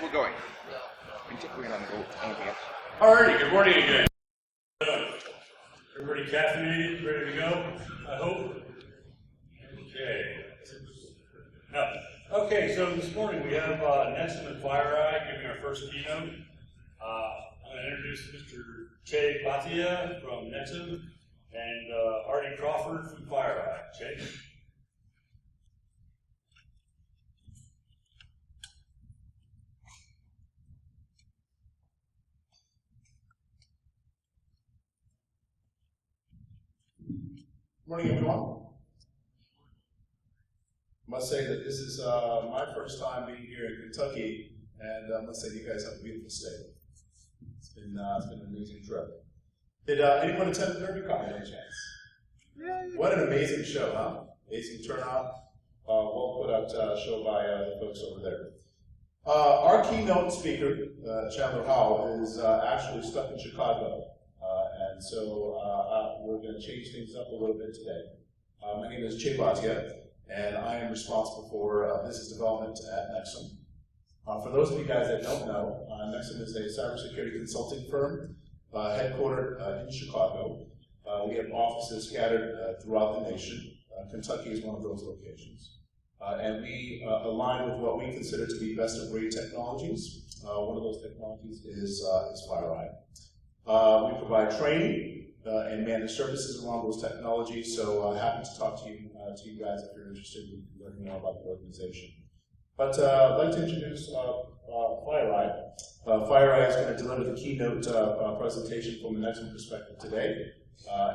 we're going. We're going to go anything else. Artie, good morning again. Everybody caffeinated, ready to go, I hope? Okay. No. Okay, so this morning we have Nexum and FireEye giving our first keynote. I'm going to introduce Mr. Bhatia from Nexum and Artie Crawford from FireEye. Che? Good morning, everyone. I must say that this is my first time being here in Kentucky, and I must say you guys have a beautiful state. It's been an amazing trip. Did anyone attend the Derby Con by any chance? Yeah. What an amazing show, huh? Amazing turnout. Well put out show by the folks over there. Our keynote speaker, Chandler Howell, is actually stuck in Chicago. And so we're going to change things up a little bit today. My name is Bhatia, and I am responsible for business development at Nexum. For those of you guys that don't know, Nexum is a cybersecurity consulting firm headquartered in Chicago. We have offices scattered throughout the nation. Kentucky is one of those locations. And we align with what we consider to be best of breed technologies. One of those technologies is FireEye. We provide training and managed services along those technologies, so happy to talk to you guys if you're interested in learning more about the organization. But I'd like to introduce FireEye. FireEye is going to deliver the keynote presentation from the Nexum perspective today,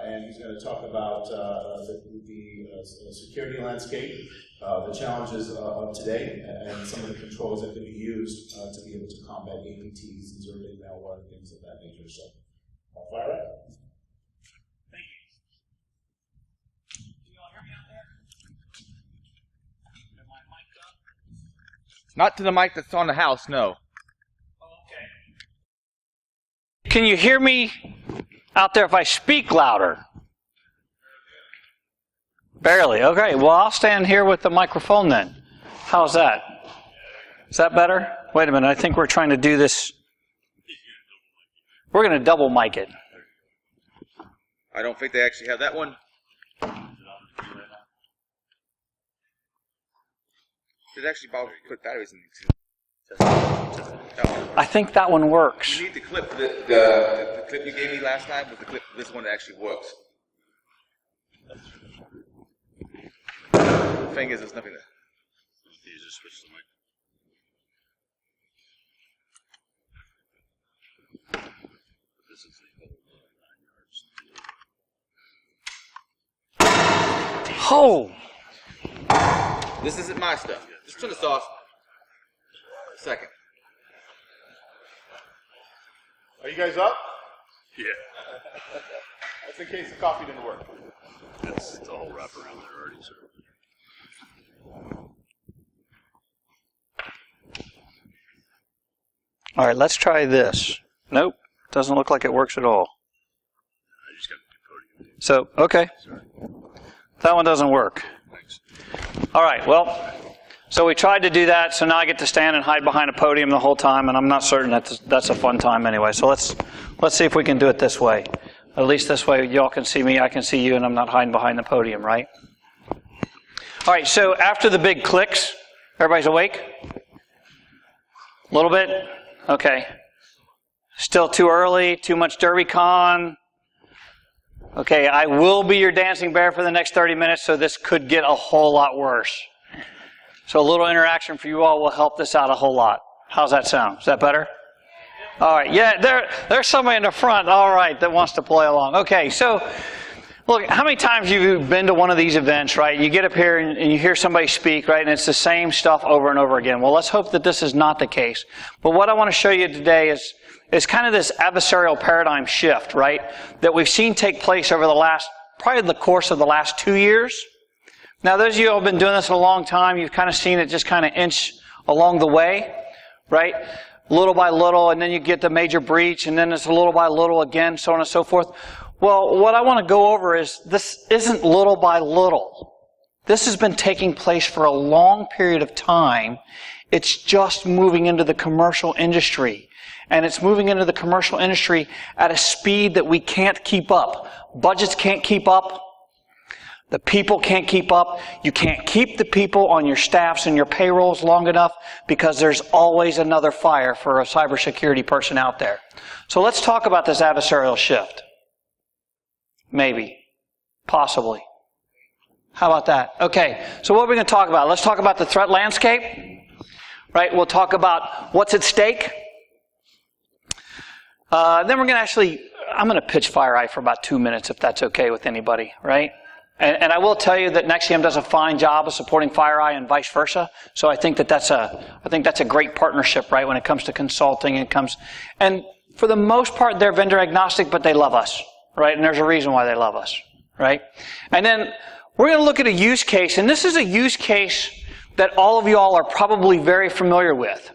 and he's going to talk about the security landscape, the challenges of today, and some of the controls that can be used to be able to combat APTs and zero-day malware and things of that nature. So, FireEye. Thank you. Can you all hear me out there? Am I mic'd up? Not to the mic that's on the house, no. Oh, okay. Can you hear me out there if I speak louder? Barely. Okay, well, I'll stand here with the microphone then. How's that? Is that better? Wait a minute, I think we're trying to do this. We're going to double mic it. I don't think they actually have that one. There's actually put batteries in it. I think that one works. You need the clip. The clip you gave me last time was the clip. This one that actually works. The thing is, there's nothing there. You just switch the mic. This is the 9 yards. Oh! This isn't my stuff. Just turn this off. A second. Are you guys up? Yeah. That's in case the coffee didn't work. That's the whole wrap around there already, sir. All right, let's try this. Nope, doesn't look like it works at all. I just got the podium. So, okay. Sorry. That one doesn't work. Thanks. All right, well, so we tried to do that, so now I get to stand and hide behind a podium the whole time, and I'm not certain that's a fun time anyway. So let's see if we can do it this way. At least this way, y'all can see me, I can see you, and I'm not hiding behind the podium, right? All right, so after the big clicks, everybody's awake? A little bit? Okay. Still too early, too much DerbyCon. Okay, I will be your dancing bear for the next 30 minutes, so this could get a whole lot worse. So a little interaction for you all will help this out a whole lot. How's that sound? Is that better? All right, yeah, there's somebody in the front, all right, that wants to play along. Okay, so, look, how many times have you been to one of these events, right? You get up here and you hear somebody speak, right, and it's the same stuff over and over again. Well, let's hope that this is not the case. But what I want to show you today is kind of this adversarial paradigm shift, right, that we've seen take place over probably the course of the last 2 years. Now, those of you who have been doing this a long time, you've kind of seen it just kind of inch along the way, right? Little by little, and then you get the major breach, and then it's a little by little again, so on and so forth. Well, what I want to go over is this isn't little by little. This has been taking place for a long period of time. It's just moving into the commercial industry. And it's moving into the commercial industry at a speed that we can't keep up. Budgets can't keep up. The people can't keep up. You can't keep the people on your staffs and your payrolls long enough because there's always another fire for a cybersecurity person out there. So let's talk about this adversarial shift. Maybe. Possibly. How about that? Okay, so what are we going to talk about? Let's talk about the threat landscape. Right? We'll talk about what's at stake. Then we're going to I'm going to pitch FireEye for about 2 minutes if that's okay with anybody, right? And I will tell you that Nexum does a fine job of supporting FireEye and vice versa. So I think that's a great partnership, right? When it comes to consulting, and for the most part, they're vendor agnostic, but they love us, right? And there's a reason why they love us, right? And then we're going to look at a use case, and this is a use case that all of you all are probably very familiar with.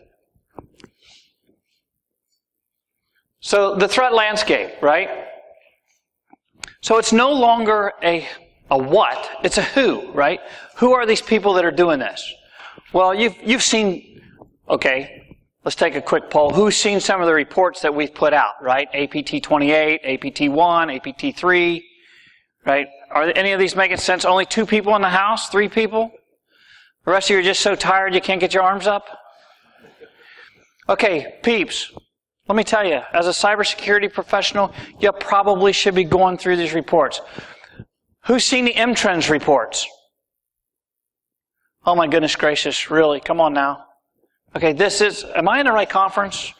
So the threat landscape, right? So it's no longer a what, it's a who, right? Who are these people that are doing this? Well, you've seen, okay, let's take a quick poll. Who's seen some of the reports that we've put out, right? APT 28, APT 1, APT 3, right? Are any of these making sense? Only 2 people in the house? 3 people? The rest of you are just so tired you can't get your arms up? Okay, peeps. Let me tell you, as a cybersecurity professional, you probably should be going through these reports. Who's seen the M-Trends reports? Oh my goodness gracious, really? Come on now. Okay, am I in the right conference?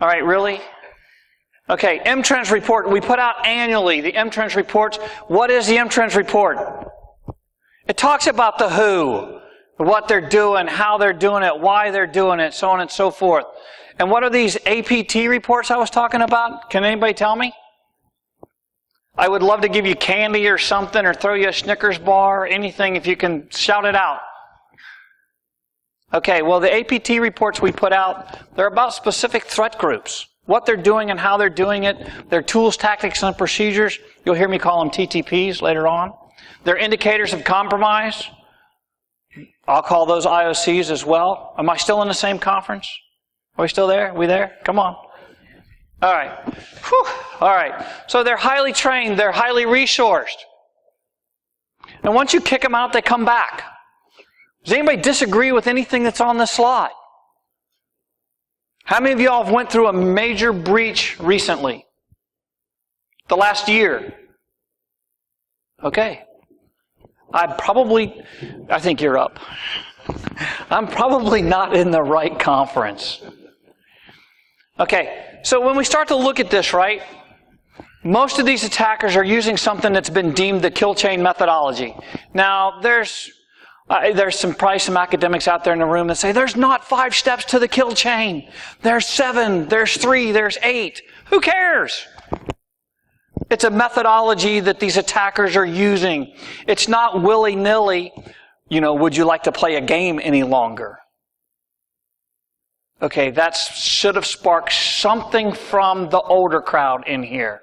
All right, really? Okay, M-Trends report, we put out annually the M-Trends reports. What is the M-Trends report? It talks about the who, what they're doing, how they're doing it, why they're doing it, so on and so forth. And what are these APT reports I was talking about? Can anybody tell me? I would love to give you candy or something or throw you a Snickers bar, anything if you can shout it out. Okay, well the APT reports we put out, they're about specific threat groups. What they're doing and how they're doing it, their tools, tactics, and procedures. You'll hear me call them TTPs later on. They're indicators of compromise. I'll call those IOCs as well. Am I still in the same conference? Are we still there? We there? Come on. All right. Whew. All right. So they're highly trained. They're highly resourced. And once you kick them out, they come back. Does anybody disagree with anything that's on this slide? How many of y'all have went through a major breach recently? The last year? Okay. I think you're up. I'm probably not in the right conference. Okay, so when we start to look at this, right, most of these attackers are using something that's been deemed the kill chain methodology. Now, there's probably some academics out there in the room that say there's not 5 steps to the kill chain. There's 7, there's 3, there's 8. Who cares? It's a methodology that these attackers are using. It's not willy-nilly, would you like to play a game any longer? Okay, that should have sparked something from the older crowd in here.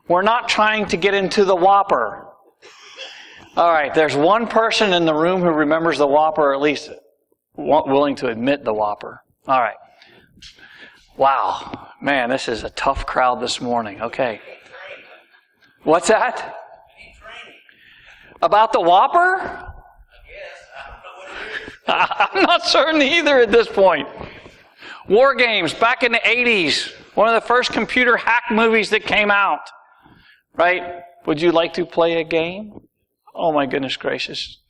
We're not trying to get into the Whopper. All right, there's one person in the room who remembers the Whopper, or at least willing to admit the Whopper. All right. Wow. Man, this is a tough crowd this morning. Okay. What's that? About the Whopper? I'm not certain either at this point. War Games, back in the 80s. One of the first computer hack movies that came out. Right? Would you like to play a game? Oh my goodness gracious.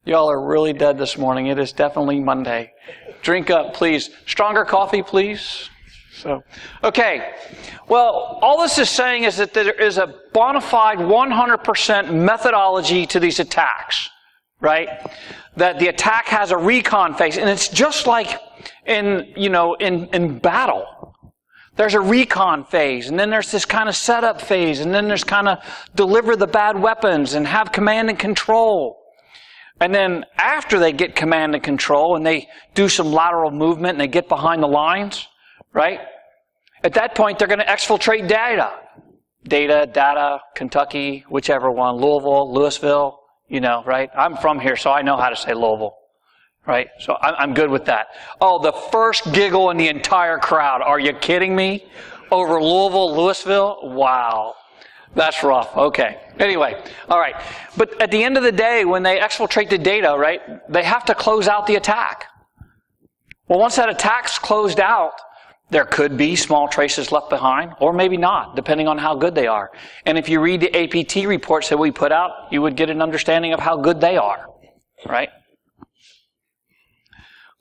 Y'all are really dead this morning. It is definitely Monday. Drink up, please. Stronger coffee, please. Okay. Well, all this is saying is that there is a bona fide 100% methodology to these attacks. Right? That the attack has a recon phase. And it's just like in battle. There's a recon phase, and then there's this kind of setup phase, and then there's kind of deliver the bad weapons and have command and control. And then after they get command and control and they do some lateral movement and they get behind the lines, right? At that point, they're going to exfiltrate data. Data, Kentucky, whichever one, Louisville, right? I'm from here, so I know how to say Louisville, right? So I'm good with that. Oh, the first giggle in the entire crowd. Are you kidding me? Over Louisville? Wow. That's rough. Okay. Anyway, all right. But at the end of the day, when they exfiltrate the data, right, they have to close out the attack. Well, once that attack's closed out, there could be small traces left behind, or maybe not, depending on how good they are. And if you read the APT reports that we put out, you would get an understanding of how good they are, right?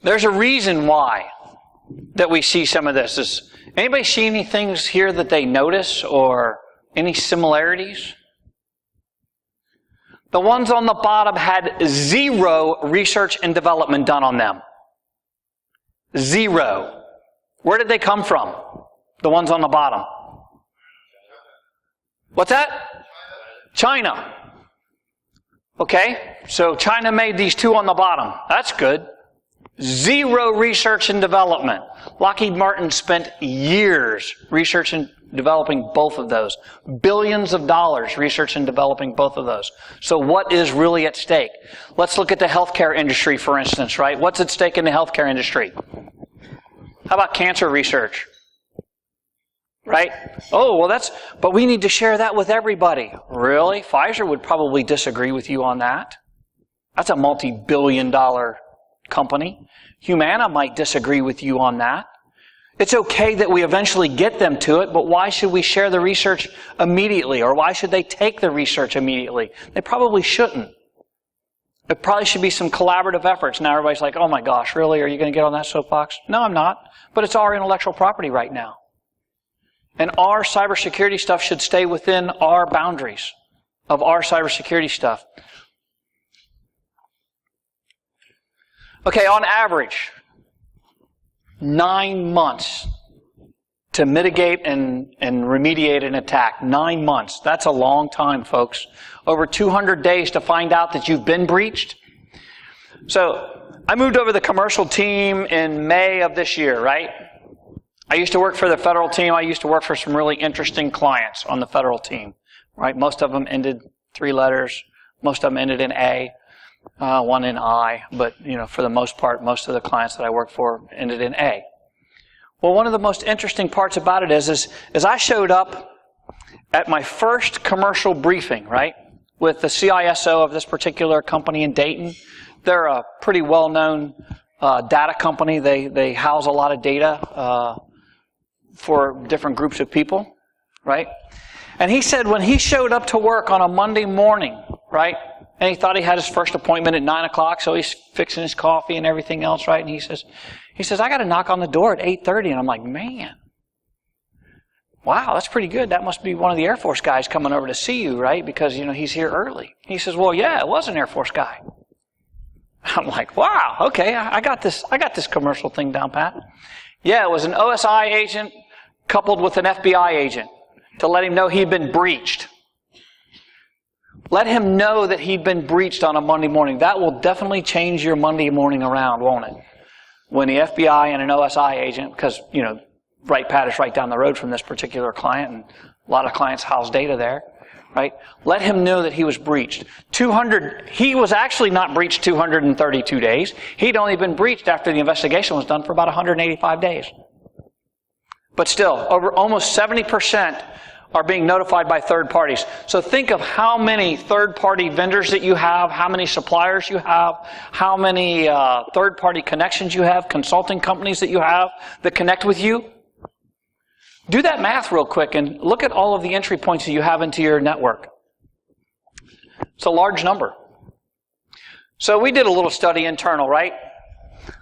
There's a reason why that we see some of this. Does anybody see any things here that they notice or any similarities? The ones on the bottom had 0 research and development done on them. 0. Where did they come from? The ones on the bottom. What's that? China. Okay, so China made these 2 on the bottom. That's good. 0 research and development. Lockheed Martin spent years researching and developing both of those. Billions of dollars researching and developing both of those. So what is really at stake? Let's look at the healthcare industry, for instance, right? What's at stake in the healthcare industry? How about cancer research? Right? Oh, well but we need to share that with everybody. Really? Pfizer would probably disagree with you on that. That's a multi-billion-dollar company. Humana might disagree with you on that. It's okay that we eventually get them to it, but why should we share the research immediately? Or why should they take the research immediately? They probably shouldn't. There probably should be some collaborative efforts. Now everybody's like, oh my gosh, really? Are you going to get on that soapbox? No, I'm not. But it's our intellectual property right now. And our cybersecurity stuff should stay within our boundaries of our cybersecurity stuff. Okay, on average, 9 months to mitigate and remediate an attack. 9 months. That's a long time, folks. Over 200 days to find out that you've been breached. So, I moved over the commercial team in May of this year, right? I used to work for the federal team. I used to work for some really interesting clients on the federal team, right? Most of them ended 3 letters. Most of them ended in A. One in I, but for the most part, most of the clients that I work for ended in A. Well, one of the most interesting parts about it is I showed up at my first commercial briefing, right, with the CISO of this particular company in Dayton. They're a pretty well-known data company. They house a lot of data for different groups of people, right? And he said when he showed up to work on a Monday morning, right, and he thought he had his first appointment at 9 o'clock, so he's fixing his coffee and everything else, right? And he says, I got to knock on the door at 8:30. And I'm like, man, wow, that's pretty good. That must be one of the Air Force guys coming over to see you, right? Because, he's here early. He says, well, yeah, it was an Air Force guy. I'm like, wow, okay, I got this commercial thing down pat. Yeah, it was an OSI agent coupled with an FBI agent to let him know he'd been breached. Let him know that he'd been breached on a Monday morning. That will definitely change your Monday morning around, won't it? When the FBI and an OSI agent, because, Wright Pat is right down the road from this particular client, and a lot of clients house data there, right? Let him know that he was breached. He was actually not breached 232 days. He'd only been breached after the investigation was done for about 185 days. But still, over almost 70% are being notified by third parties. So think of how many third-party vendors that you have, how many suppliers you have, how many third-party connections you have, consulting companies that you have that connect with you. Do that math real quick and look at all of the entry points that you have into your network. It's a large number. So we did a little study internal, right?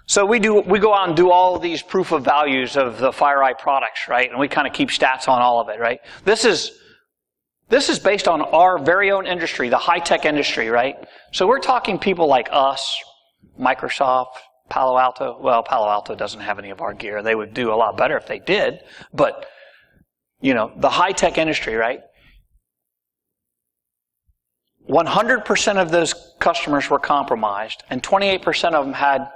So we go out and do all of these proof of values of the FireEye products, right? And we kind of keep stats on all of it, right? This is based on our very own industry, the high-tech industry, right? So we're talking people like us, Microsoft, Palo Alto. Well, Palo Alto doesn't have any of our gear. They would do a lot better if they did. But, the high-tech industry, right? 100% of those customers were compromised, and 28% of them had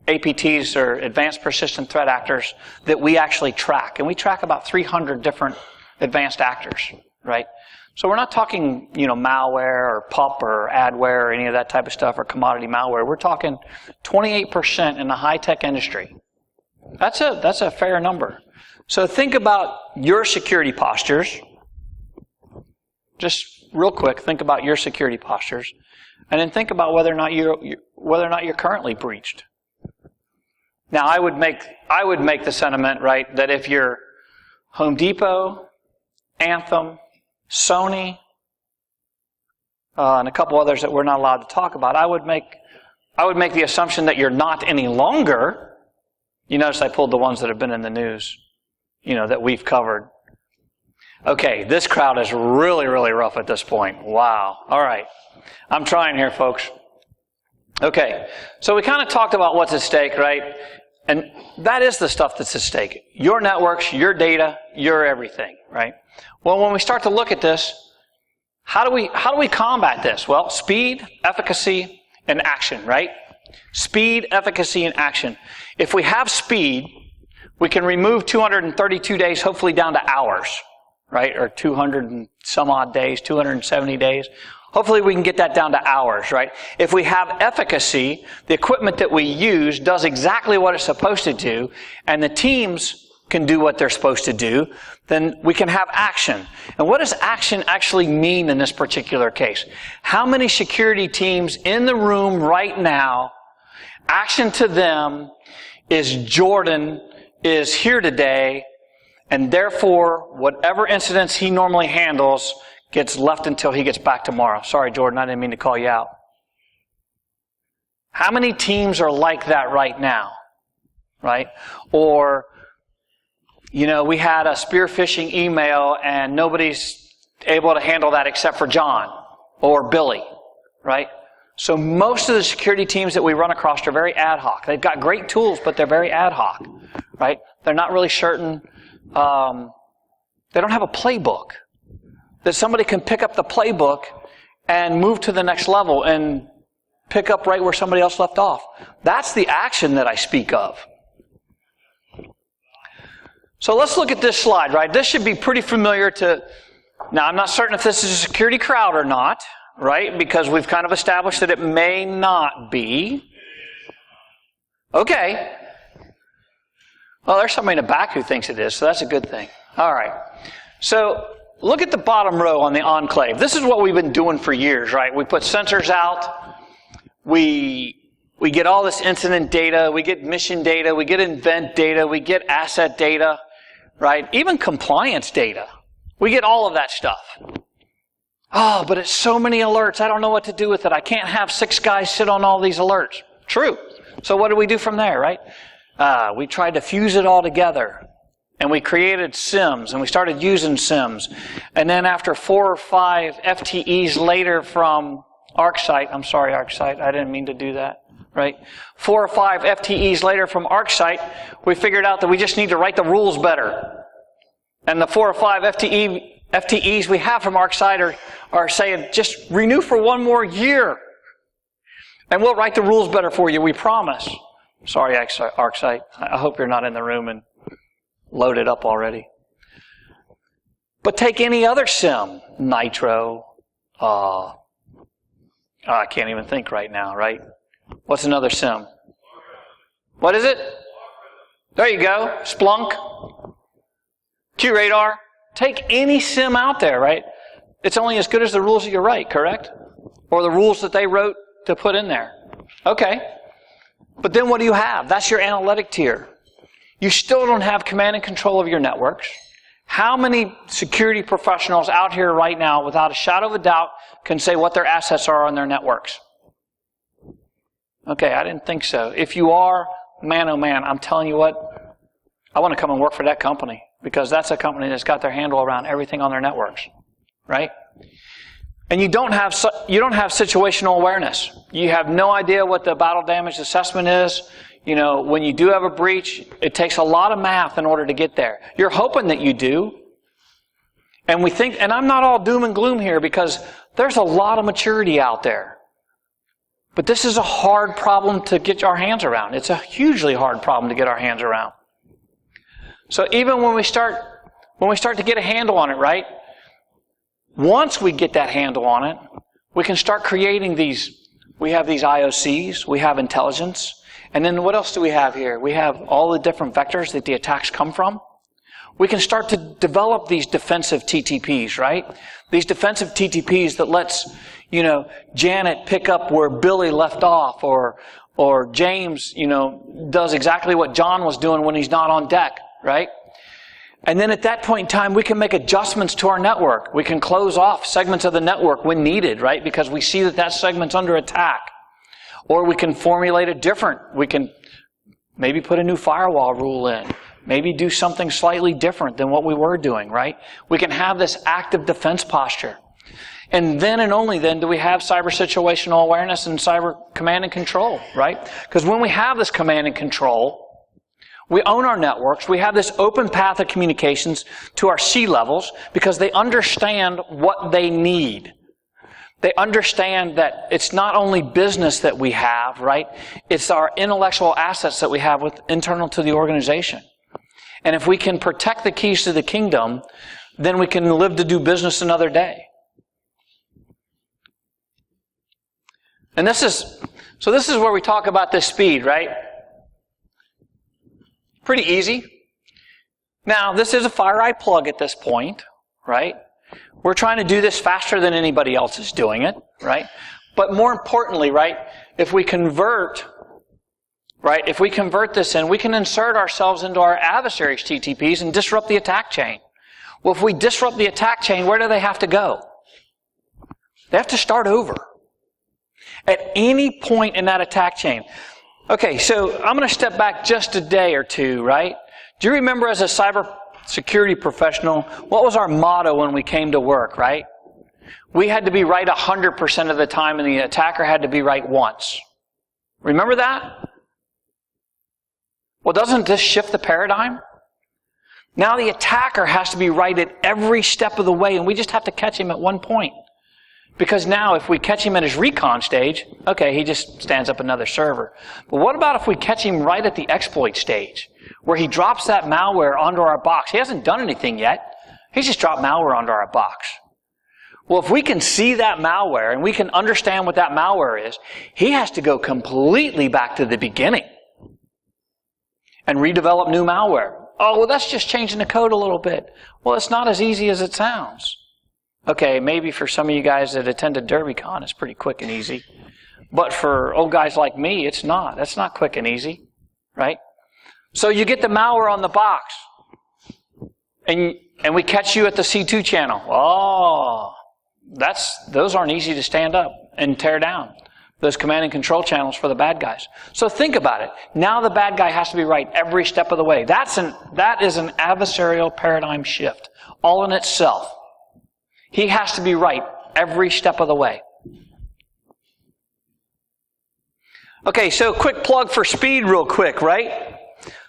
APTs, or advanced persistent threat actors, that we actually track. And we track about 300 different advanced actors, right? So we're not talking, malware or pup or adware or any of that type of stuff or commodity malware. We're talking 28% in the high-tech industry. That's a fair number. So think about your security postures. Just real quick, think about your security postures, and then think about whether or not you're currently breached. Now, I would make the sentiment, right, that if you're Home Depot, Anthem, Sony, and a couple others that we're not allowed to talk about, I would make the assumption that you're not any longer. You notice I pulled the ones that have been in the news, that we've covered. Okay, this crowd is really, really rough at this point. Wow. All right. I'm trying here, folks. Okay, so we kind of talked about what's at stake, right? And that is the stuff that's at stake. Your networks, your data, your everything, right? Well, when we start to look at this, how do we combat this? Well, speed, efficacy, and action, right? Speed, efficacy, and action. If we have speed, we can remove 232 days, hopefully down to hours, right? Or 200 and some odd days, 270 days. Hopefully we can get that down to hours, right? If we have efficacy, the equipment that we use does exactly what it's supposed to do, and the teams can do what they're supposed to do, then we can have action. And what does action actually mean in this particular case? How many security teams in the room right now, action to them is Jordan is here today, and therefore whatever incidents he normally handles gets left until he gets back tomorrow. Sorry, Jordan, I didn't mean to call you out. How many teams are like that right now? Right? Or, we had a spear phishing email and nobody's able to handle that except for John or Billy. Right? So most of the security teams that we run across are very ad hoc. They've got great tools, but they're very ad hoc. Right? They're not really certain. They don't have a playbook that somebody can pick up the playbook and move to the next level and pick up right where somebody else left off. That's the action that I speak of. So let's look at this slide, right? This should be pretty familiar to... Now, I'm not certain if this is a security crowd or not, right? Because we've kind of established that it may not be. Okay. Well, there's somebody in the back who thinks it is, so that's a good thing. All right. So look at the bottom row on the enclave. This is what we've been doing for years, right? We put sensors out. We get all this incident data. We get mission data. We get event data. We get asset data, right? Even compliance data. We get all of that stuff. Oh, but it's so many alerts. I don't know what to do with it. I can't have 6 guys sit on all these alerts. True. So what do we do from there, right? We tried to fuse it all together. And we created SIMs, and we started using SIMs. And then after 4 or 5 FTEs later from ArcSight, I'm sorry, ArcSight, I didn't mean to do that, right? 4 or 5 FTEs later from ArcSight, we figured out that we just need to write the rules better. And the 4 or 5 FTEs we have from ArcSight are saying, just renew for 1 more year. And we'll write the rules better for you, we promise. Sorry, ArcSight. I hope you're not in the room and loaded up already. But take any other SIM, Nitro, I can't even think right now, right? What's another SIM? What is it? There you go, Splunk, QRadar. Take any SIM out there, right? It's only as good as the rules that you write, correct? Or the rules that they wrote to put in there. Okay. But then what do you have? That's your analytic tier. You still don't have command and control of your networks. How many security professionals out here right now, without a shadow of a doubt, can say what their assets are on their networks? Okay, I didn't think so. If you are, man, oh man, I'm telling you what, I want to come and work for that company, because that's a company that's got their handle around everything on their networks, right? And you don't have situational awareness. You have no idea what the battle damage assessment is. When you do have a breach, it takes a lot of math in order to get there. You're hoping that you do. And we think, and I'm not all doom and gloom here, because there's a lot of maturity out there. But this is a hard problem to get our hands around. It's a hugely hard problem to get our hands around. So even when we start to get a handle on it, right? Once we get that handle on it, we can start creating these. We have these IOCs, we have intelligence, and then what else do we have here? We have all the different vectors that the attacks come from. We can start to develop these defensive TTPs, right? These defensive TTPs that lets, Janet pick up where Billy left off, or James, does exactly what John was doing when he's not on deck, right? And then at that point in time, we can make adjustments to our network. We can close off segments of the network when needed, right? Because we see that that segment's under attack. Or we can formulate we can maybe put a new firewall rule in. Maybe do something slightly different than what we were doing, right? We can have this active defense posture. And then and only then do we have cyber situational awareness and cyber command and control, right? Because when we have this command and control, we own our networks. We have this open path of communications to our C-levels because they understand what they need. They understand that it's not only business that we have, right? It's our intellectual assets that we have internal to the organization. And if we can protect the keys to the kingdom, then we can live to do business another day. And this is where we talk about this speed, right? Pretty easy. Now, this is a FireEye plug at this point, right? We're trying to do this faster than anybody else is doing it, right? But more importantly, right, if we convert this in, we can insert ourselves into our adversaries' TTPs and disrupt the attack chain. Well, if we disrupt the attack chain, where do they have to go? They have to start over. At any point in that attack chain. Okay, so I'm going to step back just a day or two, right? Do you remember as a cyber security professional, what was our motto when we came to work, right? We had to be right 100% of the time and the attacker had to be right once. Remember that? Well, doesn't this shift the paradigm? Now the attacker has to be right at every step of the way and we just have to catch him at one point. Because now if we catch him at his recon stage, okay, he just stands up another server. But what about if we catch him right at the exploit stage, where he drops that malware onto our box? He hasn't done anything yet. He's just dropped malware onto our box. Well, if we can see that malware and we can understand what that malware is, he has to go completely back to the beginning and redevelop new malware. Oh, well, that's just changing the code a little bit. Well, it's not as easy as it sounds. Okay, maybe for some of you guys that attended DerbyCon, it's pretty quick and easy. But for old guys like me, it's not. That's not quick and easy, right? So you get the malware on the box, and we catch you at the C2 channel. Oh, those aren't easy to stand up and tear down. Those command and control channels for the bad guys. So think about it. Now the bad guy has to be right every step of the way. That is an adversarial paradigm shift, all in itself. He has to be right every step of the way. Okay, so quick plug for speed real quick, right?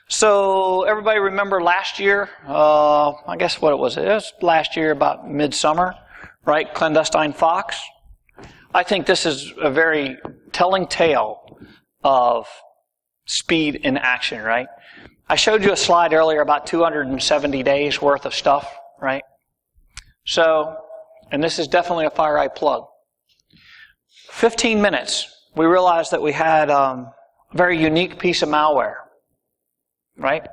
So everybody remember last year, I guess what it was last year about midsummer, right? Clandestine Fox. I think this is a very telling tale of speed in action, right? I showed you a slide earlier about 270 days worth of stuff, right? So, and this is definitely a FireEye plug. 15 minutes, we realized that we had a very unique piece of malware, right?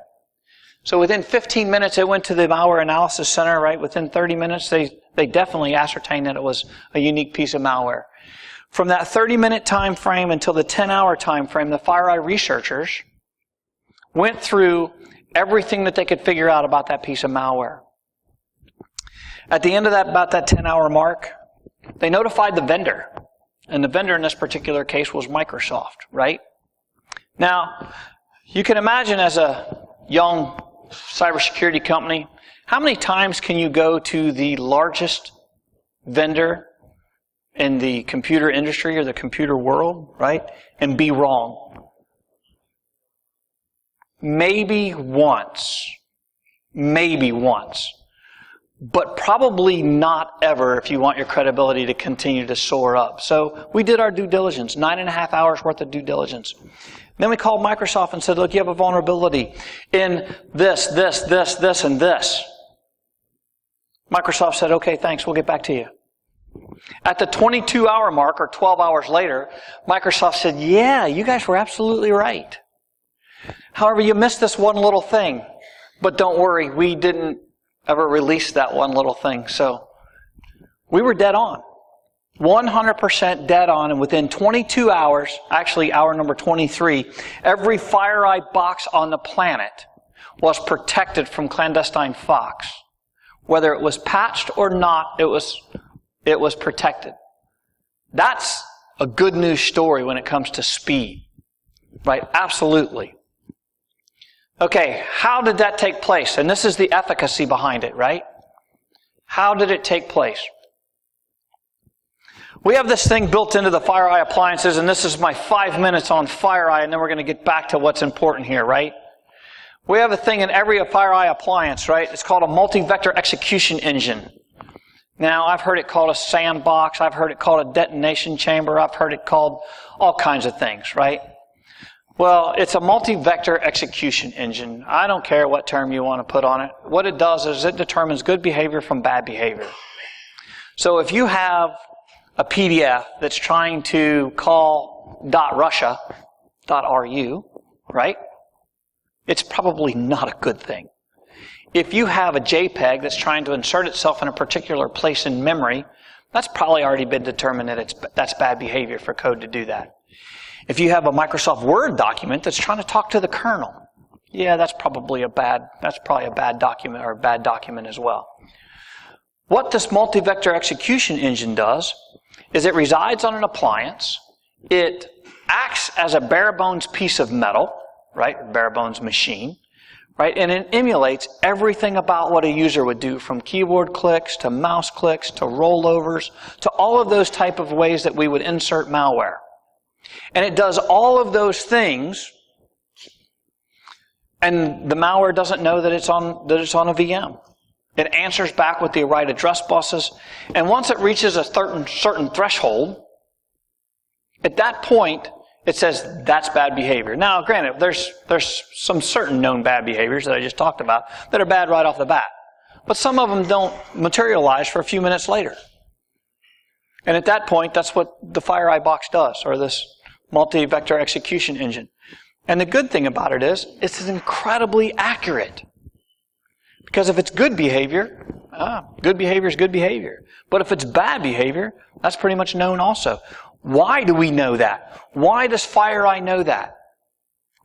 So within 15 minutes, it went to the malware analysis center, right? Within 30 minutes, they definitely ascertained that it was a unique piece of malware. From that 30-minute time frame until the 10-hour time frame, the FireEye researchers went through everything that they could figure out about that piece of malware. At the end of that, about that 10-hour mark, they notified the vendor. And the vendor in this particular case was Microsoft, right? Now, you can imagine as a young cybersecurity company, how many times can you go to the largest vendor in the computer industry or the computer world, right, and be wrong? Maybe once. Maybe once. But probably not ever if you want your credibility to continue to soar up. So we did our due diligence, 9.5 hours worth of due diligence. Then we called Microsoft and said, look, you have a vulnerability in this, and this. Microsoft said, okay, thanks, we'll get back to you. At the 22-hour mark, or 12 hours later, Microsoft said, yeah, you guys were absolutely right. However, you missed this one little thing. But don't worry, we didn't ever release that one little thing. So we were dead on. 100% dead on. And within 22 hours, actually hour number 23, every FireEye box on the planet was protected from Clandestine Fox. Whether it was patched or not, it was protected. That's a good news story when it comes to speed. Right? Absolutely. Okay, how did that take place? And this is the efficacy behind it, right? How did it take place? We have this thing built into the FireEye appliances, and this is my 5 minutes on FireEye, and then we're going to get back to what's important here, right? We have a thing in every FireEye appliance, right? It's called a multi-vector execution engine. Now, I've heard it called a sandbox. I've heard it called a detonation chamber. I've heard it called all kinds of things, right? Well, it's a multi-vector execution engine. I don't care what term you want to put on it. What it does is it determines good behavior from bad behavior. So if you have a PDF that's trying to call .russia.ru, right? It's probably not a good thing. If you have a JPEG that's trying to insert itself in a particular place in memory, that's probably already been determined that that's bad behavior for code to do that. If you have a Microsoft Word document that's trying to talk to the kernel, yeah, that's probably a bad document or a bad document as well. What this multi-vector execution engine does is it resides on an appliance. It acts as a bare bones piece of metal, right? Bare bones machine, right? And it emulates everything about what a user would do, from keyboard clicks to mouse clicks to rollovers to all of those type of ways that we would insert malware. And it does all of those things, and the malware doesn't know that it's on a VM. It answers back with the right address buses, and once it reaches a certain threshold, at that point, it says that's bad behavior. Now, granted, there's some certain known bad behaviors that I just talked about that are bad right off the bat, but some of them don't materialize for a few minutes later. And at that point, that's what the FireEye box does, or this multi-vector execution engine. And the good thing about it is, it's incredibly accurate. Because if it's good behavior is good behavior. But if it's bad behavior, that's pretty much known also. Why do we know that? Why does FireEye know that?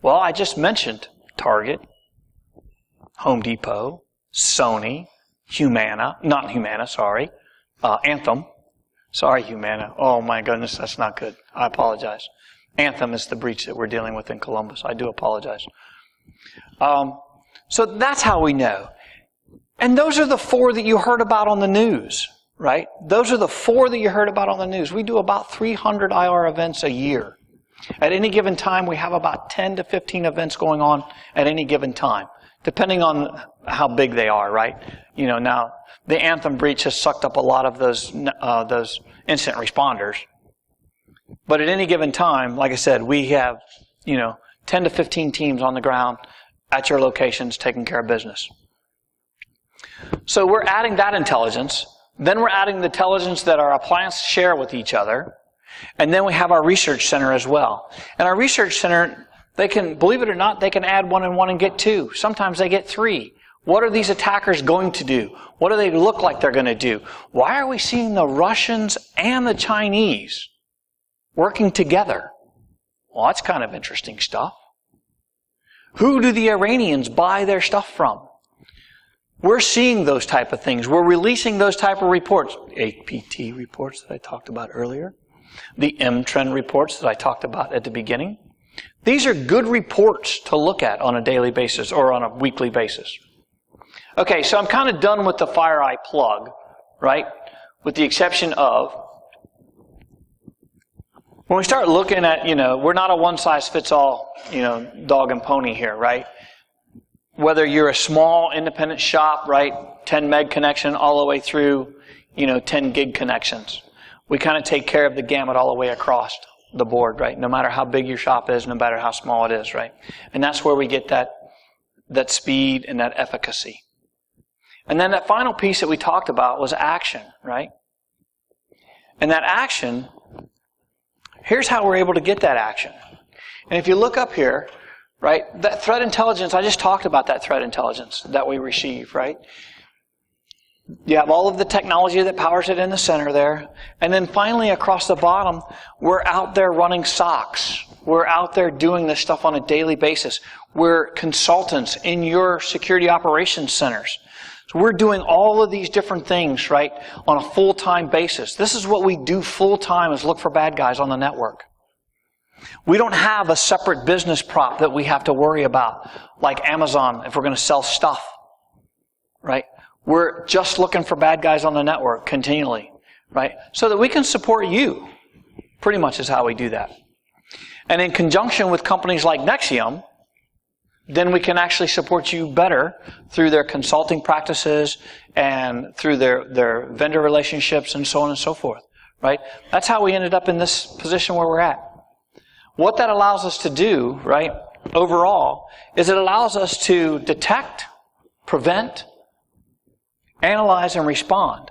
Well, I just mentioned Target, Home Depot, Sony, Anthem. Sorry, Humana. Oh my goodness, that's not good. I apologize. Anthem is the breach that we're dealing with in Columbus. I do apologize. So that's how we know. And those are the 4 that you heard about on the news, right? Those are the 4 that you heard about on the news. We do about 300 IR events a year. At any given time, we have about 10 to 15 events going on at any given time, depending on how big they are, right? You know, now the Anthem breach has sucked up a lot of those incident responders. But at any given time, like I said, we have, 10 to 15 teams on the ground at your locations taking care of business. So we're adding that intelligence. Then we're adding the intelligence that our appliances share with each other. And then we have our research center as well. And our research center, they can, believe it or not, they can add 1 and 1 and get 2. Sometimes they get 3. What are these attackers going to do? What do they look like they're going to do? Why are we seeing the Russians and the Chinese working together? Well, that's kind of interesting stuff. Who do the Iranians buy their stuff from? We're seeing those type of things. We're releasing those type of reports. APT reports that I talked about earlier. The M-Trend reports that I talked about at the beginning. These are good reports to look at on a daily basis or on a weekly basis. Okay, so I'm kind of done with the FireEye plug, right? With the exception of, when we start looking at, we're not a one-size-fits-all, dog and pony here, right? Whether you're a small independent shop, right, 10 meg connection all the way through, 10 gig connections. We kind of take care of the gamut all the way across the board, right? No matter how big your shop is, no matter how small it is, right? And that's where we get that speed and that efficacy. And then that final piece that we talked about was action, right? And that action, here's how we're able to get that action. And if you look up here, right, that threat intelligence, I just talked about that threat intelligence that we receive, right? You have all of the technology that powers it in the center there. And then finally across the bottom, we're out there running SOCs. We're out there doing this stuff on a daily basis. We're consultants in your security operations centers. So we're doing all of these different things, right, on a full-time basis. This is what we do full-time, is look for bad guys on the network. We don't have a separate business prop that we have to worry about, like Amazon, if we're going to sell stuff, right? We're just looking for bad guys on the network continually, right? So that we can support you, pretty much is how we do that. And in conjunction with companies like Nexum, then we can actually support you better through their consulting practices and through their vendor relationships and so on and so forth, right? That's how we ended up in this position where we're at. What that allows us to do, right, overall, is it allows us to detect, prevent, analyze, and respond.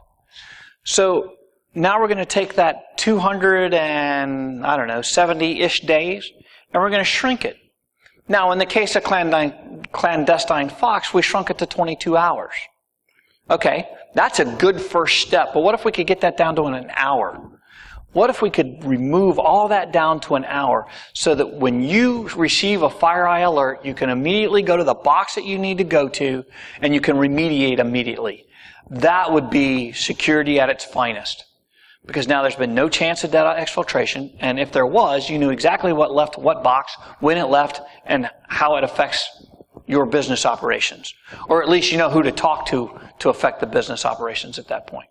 So now we're going to take that 270-ish days, and we're going to shrink it. Now, in the case of Clandestine Fox, we shrunk it to 22 hours. Okay, that's a good first step, but what if we could get that down to an hour? What if we could remove all that down to an hour so that when you receive a FireEye alert, you can immediately go to the box that you need to go to, and you can remediate immediately. That would be security at its finest. Because now there's been no chance of data exfiltration, and if there was, you knew exactly what left what box, when it left, and how it affects your business operations. Or at least you know who to talk to affect the business operations at that point.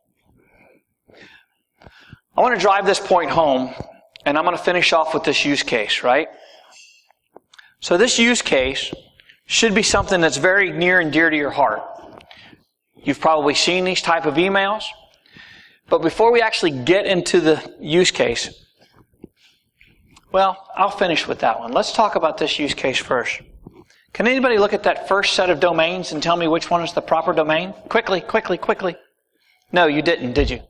I want to drive this point home, and I'm going to finish off with this use case, right? So this use case should be something that's very near and dear to your heart. You've probably seen these type of emails. But before we actually get into the use case, well, I'll finish with that one. Let's talk about this use case first. Can anybody look at that first set of domains and tell me which one is the proper domain? Quickly, quickly, quickly. No, you didn't, did you?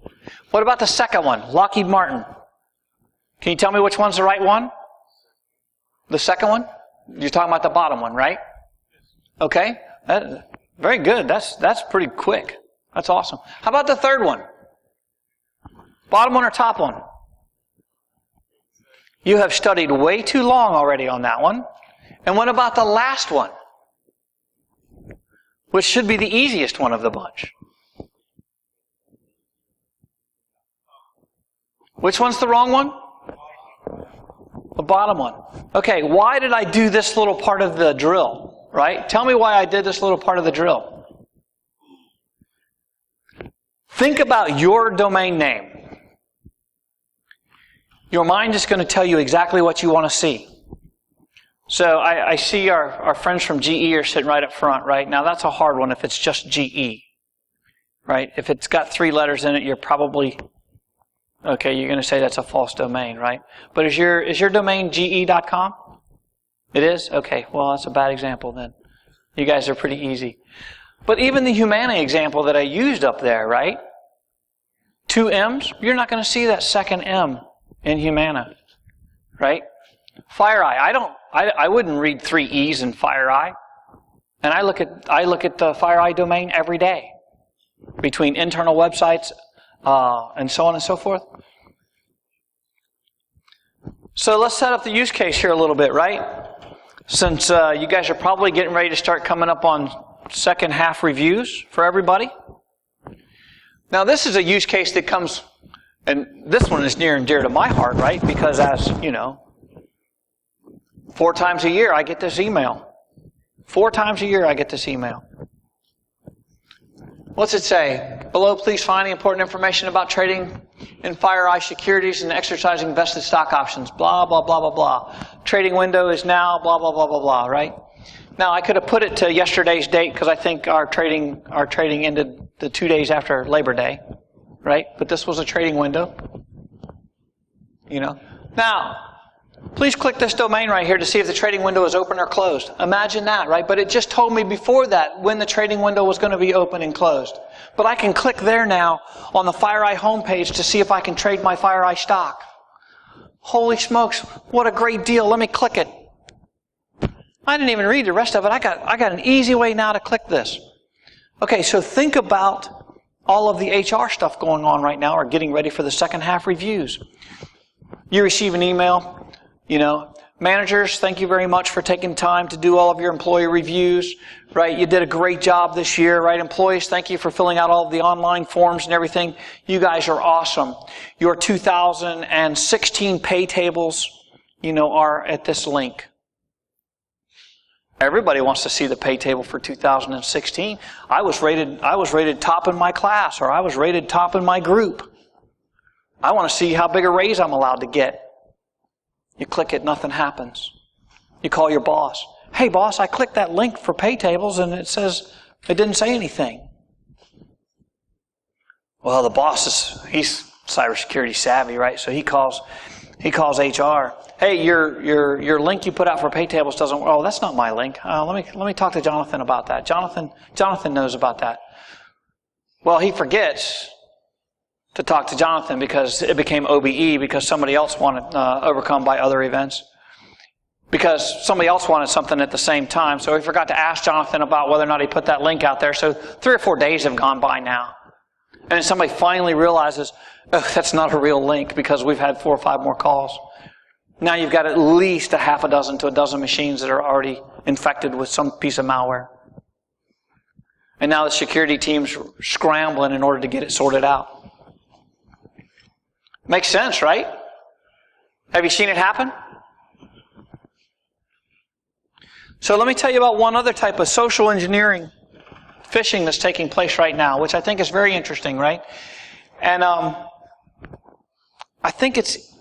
What about the second one, Lockheed Martin? Can you tell me which one's the right one? The second one? You're talking about the bottom one, right? Okay, very good. That's pretty quick. That's awesome. How about the third one? Bottom one or top one? You have studied way too long already on that one. And what about the last one? Which should be the easiest one of the bunch. Which one's the wrong one? The bottom one. Okay, why did I do this little part of the drill? Right? Tell me why I did this little part of the drill. Think about your domain name. Your mind is going to tell you exactly what you want to see. So I see our friends from GE are sitting right up front, right? Now that's a hard one if it's just GE, right? If it's got 3 letters in it, you're probably, okay, you're going to say that's a false domain, right? But is your domain ge.com? It is? Okay, well that's a bad example then. You guys are pretty easy. But even the Humana example that I used up there, right? 2 M's, you're not going to see that second M in Humana, right? FireEye, I wouldn't read 3 E's in FireEye. And I look at the FireEye domain every day between internal websites and so on and so forth. So let's set up the use case here a little bit, right? Since you guys are probably getting ready to start coming up on second half reviews for everybody. Now this is a use case that comes, and this one is near and dear to my heart, right? Because as, you know, 4 times a year I get this email. 4 times a year I get this email. What's it say? Below, please find the important information about trading in FireEye securities and exercising vested stock options. Blah, blah, blah, blah, blah. Trading window is now, blah, blah, blah, blah, blah, right? Now, I could have put it to yesterday's date because I think our trading ended the 2 days after Labor Day, right? But this was a trading window, you know. Now, Please click this domain right here to see if the trading window is open or closed. Imagine that, right? But it just told me before that when the trading window was going to be open and closed. But I can click there now on the FireEye homepage to see if I can trade my FireEye stock. Holy smokes, what a great deal. Let me click it. I didn't even read the rest of it. I got an easy way now to click this. Okay, so think about all of the HR stuff going on right now or getting ready for the second half reviews. You receive an email, managers, thank you very much for taking time to do all of your employee reviews, right? You did a great job this year, right? Employees, thank you for filling out all of the online forms and everything. You guys are awesome. Your 2016 pay tables, are at this link. Everybody wants to see the pay table for 2016. I was rated top in my class, or I was rated top in my group. I want to see how big a raise I'm allowed to get. You click it, nothing happens. You call your boss. Hey boss, I clicked that link for pay tables and it says it didn't say anything. Well, the boss he's cybersecurity savvy, right? So he calls HR. Hey, your link you put out for pay tables doesn't. Oh, that's not my link. Let me talk to Jonathan about that. Jonathan knows about that. Well, he forgets to talk to Jonathan because it became OBE because somebody else wanted overcome by other events. Because somebody else wanted something at the same time. So he forgot to ask Jonathan about whether or not he put that link out there. So 3 or 4 days have gone by now. And then somebody finally realizes, oh, that's not a real link because we've had 4 or 5 more calls. Now you've got at least a half a dozen to a dozen machines that are already infected with some piece of malware. And now the security team's scrambling in order to get it sorted out. Makes sense, right? Have you seen it happen? So let me tell you about one other type of social engineering phishing that's taking place right now, which I think is very interesting, right? And I think it's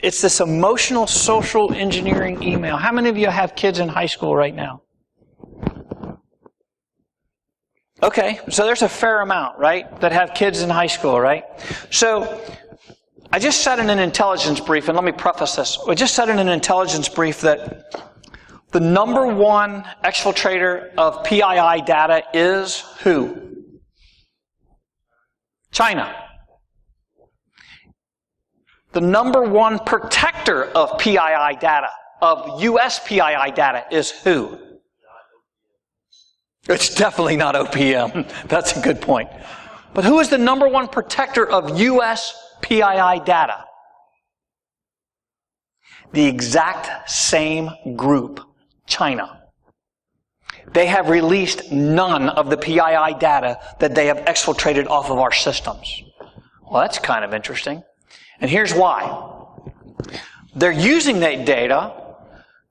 this emotional social engineering email. How many of you have kids in high school right now? Okay, so there's a fair amount, right, that have kids in high school, right? So I just said in an intelligence brief, and let me preface this. I just said in an intelligence brief that the number one exfiltrator of PII data is who? China. The number one protector of PII data, of US PII data, is who? It's definitely not OPM. That's a good point. But who is the number one protector of US PII data? The exact same group, China. They have released none of the PII data that they have exfiltrated off of our systems. Well, that's kind of interesting. And here's why. They're using that data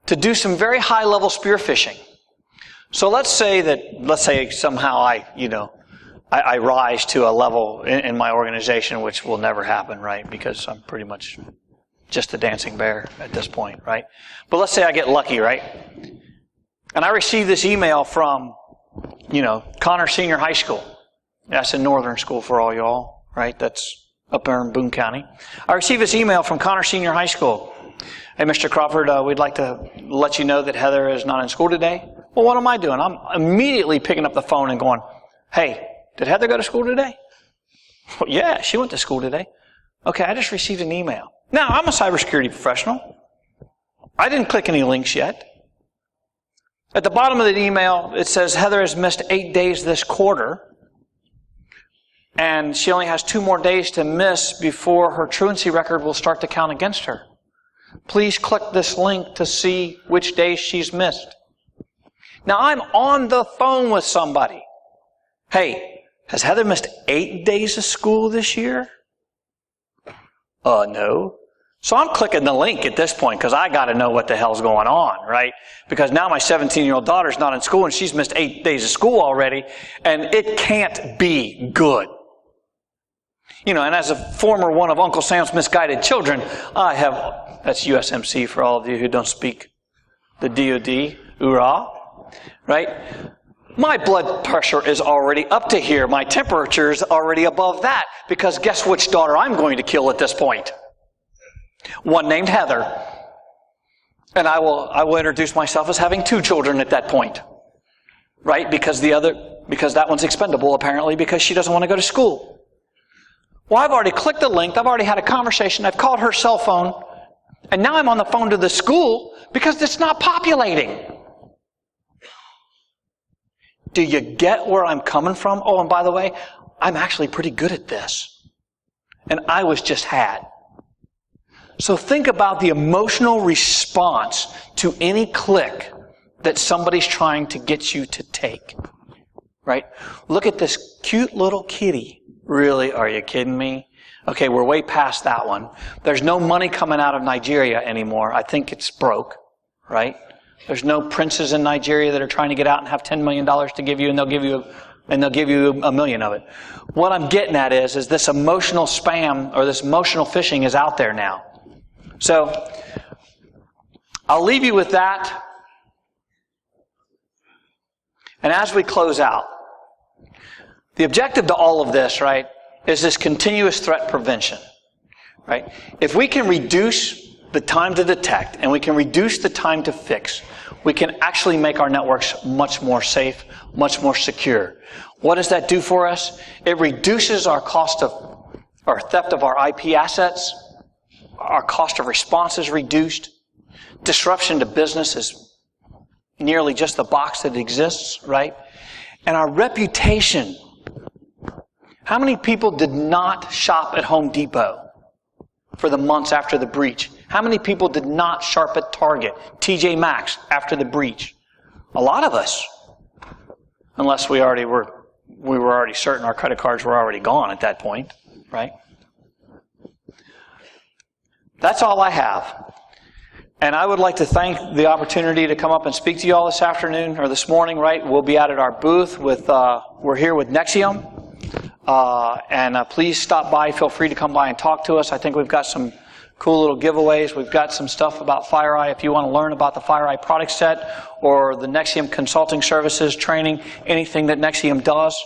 to do some very high-level spear phishing. So let's say somehow I rise to a level in my organization, which will never happen, right? Because I'm pretty much just a dancing bear at this point, right? But let's say I get lucky, right? And I receive this email from, Connor Senior High School. That's a northern school for all y'all, right? That's up there in Boone County. I receive this email from Connor Senior High School. Hey, Mr. Crawford, we'd like to let you know that Heather is not in school today. Well, what am I doing? I'm immediately picking up the phone and going, hey, did Heather go to school today? Well, yeah, she went to school today. Okay, I just received an email. Now, I'm a cybersecurity professional. I didn't click any links yet. At the bottom of the email, it says Heather has missed 8 days this quarter. And she only has 2 more days to miss before her truancy record will start to count against her. Please click this link to see which days she's missed. Now, I'm on the phone with somebody. Hey, has Heather missed 8 days of school this year? No. So I'm clicking the link at this point because I got to know what the hell's going on, right? Because now my 17-year-old daughter's not in school and she's missed 8 days of school already, and it can't be good. And as a former one of Uncle Sam's misguided children, that's USMC for all of you who don't speak the DOD, hoorah, right? My blood pressure is already up to here. My temperature is already above that because guess which daughter I'm going to kill at this point? One named Heather. And I will introduce myself as having 2 children at that point. Right? Because that one's expendable apparently because she doesn't want to go to school. Well, I've already clicked the link, I've already had a conversation, I've called her cell phone, and now I'm on the phone to the school because it's not populating. Do you get where I'm coming from? Oh, and by the way, I'm actually pretty good at this. And I was just had. So think about the emotional response to any click that somebody's trying to get you to take. Right? Look at this cute little kitty. Really? Are you kidding me? Okay, we're way past that one. There's no money coming out of Nigeria anymore. I think it's broke. Right? There's no princes in Nigeria that are trying to get out and have $10 million to give you, and they'll give you $1 million of it. What I'm getting at is this emotional spam or this emotional phishing is out there now. So I'll leave you with that. And as we close out, the objective to all of this, right, is this continuous threat prevention. Right? If we can reduce the time to detect and we can reduce the time to fix, we can actually make our networks much more safe, much more secure. What does that do for us? It reduces our cost of, or theft of our IP assets. Our cost of response is reduced. Disruption to business is nearly just the box that exists, right? And our reputation. How many people did not shop at Home Depot for the months after the breach? How many people did not shop at Target, TJ Maxx after the breach? A lot of us. Unless we were already certain our credit cards were already gone at that point, right? That's all I have. And I would like to thank the opportunity to come up and speak to you all this afternoon or this morning, right? We'll be out at our booth with, we're here with Nexum. And please stop by. Feel free to come by and talk to us. I think we've got some cool little giveaways. We've got some stuff about FireEye. If you want to learn about the FireEye product set or the Nexum consulting services, training, anything that Nexum does,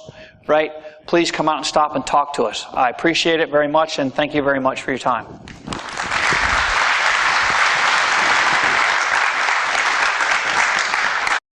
right? Please come out and stop and talk to us. I appreciate it very much, and thank you very much for your time.